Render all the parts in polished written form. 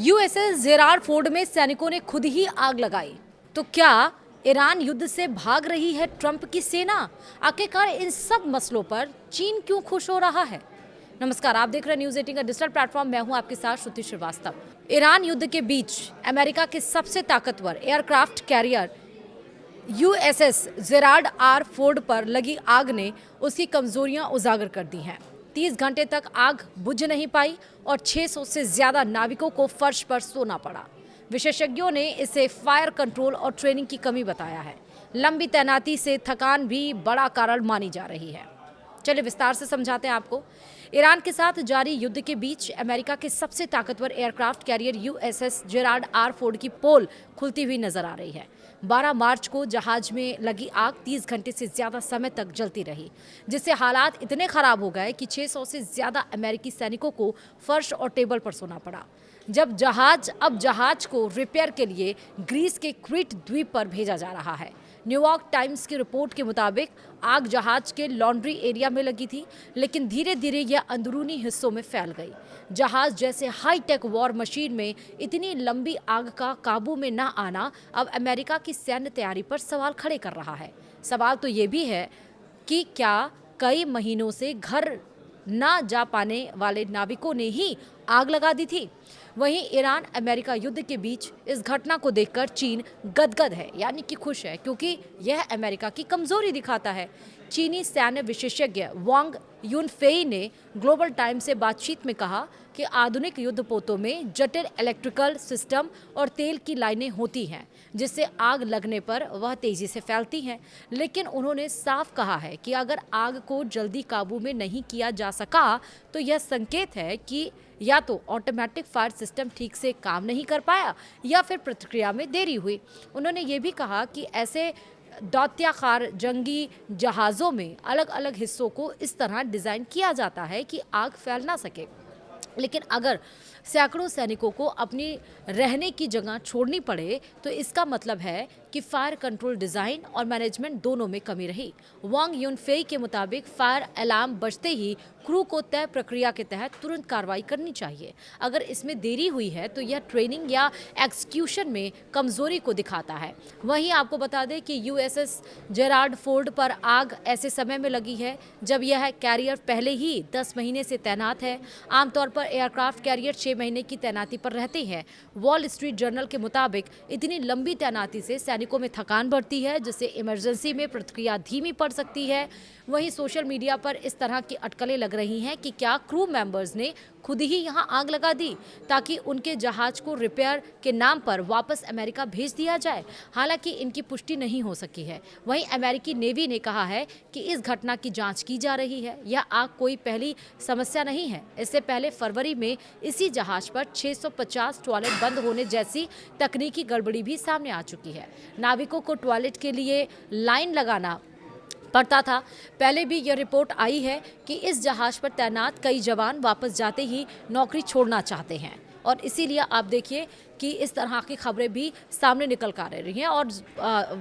USS Gerrard Ford में सैनिकों ने खुद ही आग लगाई। तो क्या ईरान युद्ध से भाग रही है ट्रंप की सेना? आखिरकार इन सब मसलों पर चीन क्यों खुश हो रहा है? नमस्कार, आप देख रहे हैं न्यूज 18 का डिजिटल प्लेटफॉर्म। मैं हूं आपके साथ श्रुति श्रीवास्तव। ईरान युद्ध के बीच अमेरिका के सबसे ताकतवर aircraft carrier USS Gerald R Ford पर लगी आग ने उसकी कमजोरियां उजागर कर दी हैं। 30 घंटे तक आग बुझ नहीं पाई और 600 से ज्यादा नाविकों को फर्श पर सोना पड़ा। विशेषज्ञों ने इसे फायर कंट्रोल और ट्रेनिंग की कमी बताया है। लंबी तैनाती से थकान भी बड़ा कारण मानी जा रही है। चलिए विस्तार से समझाते हैं आपको। ईरान के साथ जारी युद्ध के बीच अमेरिका के सबसे ताकतवर aircraft carrier USS Gerald R Ford की पोल खुलती हुई नजर आ रही है। 12 मार्च को जहाज में लगी आग 30 घंटे से ज्यादा समय तक जलती रही, जिससे हालात इतने खराब हो गए कि 600 से ज्यादा अमेरिकी सैनिकों को फर्श और टेबल पर सोना पड़ा। जहाज को रिपेयर के लिए ग्रीस के क्रीट द्वीप पर भेजा जा रहा है। न्यूयॉर्क टाइम्स की रिपोर्ट के मुताबिक आग जहाज के लॉन्ड्री एरिया में लगी थी, लेकिन धीरे धीरे यह अंदरूनी हिस्सों में फैल गई। जहाज जैसे हाईटेक वॉर मशीन में इतनी लंबी आग का काबू में न आना अब अमेरिका की सैन्य तैयारी पर सवाल खड़े कर रहा है। सवाल तो ये भी है कि क्या कई महीनों से घर न जा पाने वाले नाविकों ने ही आग लगा दी थी? वहीं ईरान अमेरिका युद्ध के बीच इस घटना को देखकर चीन गदगद है, यानी कि खुश है, क्योंकि यह अमेरिका की कमजोरी दिखाता है। चीनी सैन्य विशेषज्ञ वांग यूनफेई ने ग्लोबल टाइम्स से बातचीत में कहा कि आधुनिक युद्धपोतों में जटिल इलेक्ट्रिकल सिस्टम और तेल की लाइनें होती हैं, जिससे आग लगने पर वह तेजी से फैलती हैं। लेकिन उन्होंने साफ कहा है कि अगर आग को जल्दी काबू में नहीं किया जा सका तो यह संकेत है कि या तो ऑटोमेटिक फायर सिस्टम ठीक से काम नहीं कर पाया या फिर प्रतिक्रिया में देरी हुई। उन्होंने ये भी कहा कि ऐसे दौत्याकार जंगी जहाज़ों में अलग अलग हिस्सों को इस तरह डिज़ाइन किया जाता है कि आग फैल ना सके। लेकिन अगर सैकड़ों सैनिकों को अपनी रहने की जगह छोड़नी पड़े तो इसका मतलब है कि फायर कंट्रोल डिज़ाइन और मैनेजमेंट दोनों में कमी रही। वांग यूनफेई के मुताबिक फायर अलार्म बजते ही क्रू को तय प्रक्रिया के तहत तुरंत कार्रवाई करनी चाहिए। अगर इसमें देरी हुई है तो यह ट्रेनिंग या एक्सक्यूशन में कमजोरी को दिखाता है। वहीं आपको बता दें कि यूएसएस जेरार्ड फोर्ड पर आग ऐसे समय में लगी है जब यह कैरियर पहले ही 10 महीने से तैनात है। आमतौर पर एयरक्राफ्ट कैरियर 6 महीने की तैनाती पर रहते हैं। वॉल स्ट्रीट जर्नल के मुताबिक इतनी लंबी तैनाती से सैनिकों में थकान बढ़ती है, जिससे इमरजेंसी में प्रतिक्रिया धीमी पड़ सकती है। वहीं सोशल मीडिया पर इस तरह की अटकलें लग रही हैं कि क्या क्रू मेंबर्स ने खुद ही यहां आग लगा दी ताकि उनके जहाज को रिपेयर के नाम पर वापस अमेरिका भेज दिया जाए। हालांकि इनकी पुष्टि नहीं हो सकी है। वहीं अमेरिकी नेवी ने कहा है कि इस घटना की जांच की जा रही है। यह आग कोई पहली समस्या नहीं है। इससे पहले फरवरी में इसी जहाज पर 650 टॉयलेट बंद होने जैसी तकनीकी गड़बड़ी भी सामने आ चुकी है। नाविकों को टॉयलेट के लिए लाइन लगाना पड़ता था। पहले भी यह रिपोर्ट आई है कि इस जहाज पर तैनात कई जवान वापस जाते ही नौकरी छोड़ना चाहते हैं, और इसीलिए आप देखिए कि इस तरह की खबरें भी सामने निकल कर आ रही हैं। और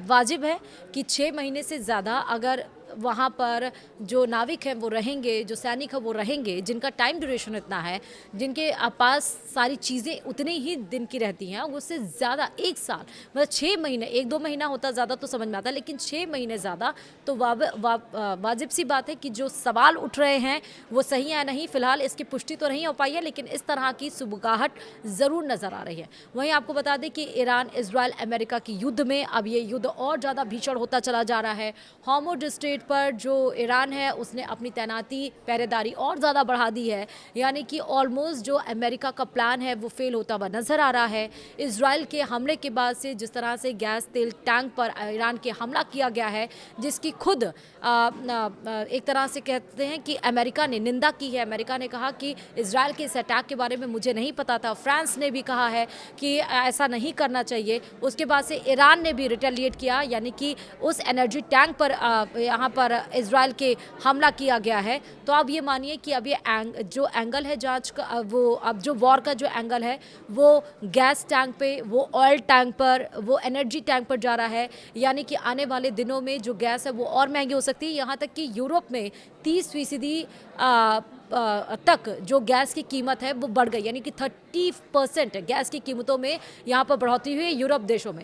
वाजिब है कि 6 महीने से ज़्यादा अगर वहाँ पर जो नाविक हैं वो रहेंगे, जो सैनिक हैं वो रहेंगे, जिनका टाइम ड्यूरेशन इतना है, जिनके पास सारी चीज़ें उतनी ही दिन की रहती हैं, उससे ज़्यादा 1 साल, मतलब 6 महीने, 1-2 महीना होता ज़्यादा तो समझ में आता, लेकिन 6 महीने ज़्यादा तो वाजिब सी बात है कि जो सवाल उठ रहे हैं वो सही है नहीं। फिलहाल इसकी पुष्टि तो नहीं हो पाई है, लेकिन इस तरह की सुबगाहट ज़रूर नज़र आ रही है। वहीं आपको बता दें कि ईरान इजराइल अमेरिका की युद्ध में अब ये युद्ध और ज़्यादा भीषण होता चला जा रहा है। हॉर्मुज़ स्ट्रेट पर जो ईरान है उसने अपनी तैनाती, पहरेदारी और ज़्यादा बढ़ा दी है, यानी कि ऑलमोस्ट जो अमेरिका का प्लान है वो फेल होता हुआ नजर आ रहा है। इजराइल के हमले के बाद से जिस तरह से गैस तेल टैंक पर ईरान के हमला किया गया है, जिसकी खुद एक तरह से कहते हैं कि अमेरिका ने निंदा की है। अमेरिका ने कहा कि इजराइल के इस अटैक के बारे में मुझे नहीं पता था। फ्रांस ने भी कहा है कि ऐसा नहीं करना चाहिए। उसके बाद से ईरान ने भी रिटेलिएट किया, यानी कि उस एनर्जी टैंक पर यहाँ पर इजराइल के हमला किया गया है। तो अब ये मानिए कि अब ये जो एंगल है जांच का, वो अब जो वॉर का जो एंगल है वो गैस टैंक पे, वो ऑयल टैंक पर, वो एनर्जी टैंक पर जा रहा है। यानी कि आने वाले दिनों में जो गैस है वो और महंगी हो सकती है। यहाँ तक कि यूरोप में 30% तक जो गैस की कीमत है वो बढ़ गई, यानी कि 50% गैस की कीमतों में यहाँ पर बढ़ोतरी हुई है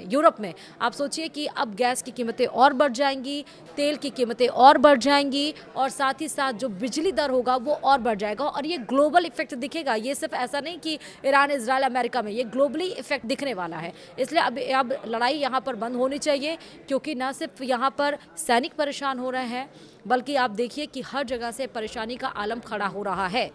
यूरोप में आप सोचिए कि अब गैस की कीमतें और बढ़ जाएंगी, तेल की कीमतें और बढ़ जाएंगी और साथ ही साथ जो बिजली दर होगा वो और बढ़ जाएगा और ये ग्लोबल इफेक्ट दिखेगा। ये सिर्फ ऐसा नहीं कि ईरान, इजराइल, अमेरिका में, ये ग्लोबली इफेक्ट दिखने वाला है। इसलिए अब लड़ाई यहाँ पर बंद होनी चाहिए, क्योंकि न सिर्फ यहाँ पर सैनिक परेशान हो रहे हैं बल्कि आप देखिए कि हर जगह से परेशानी का आलम खड़ा हो रहा है।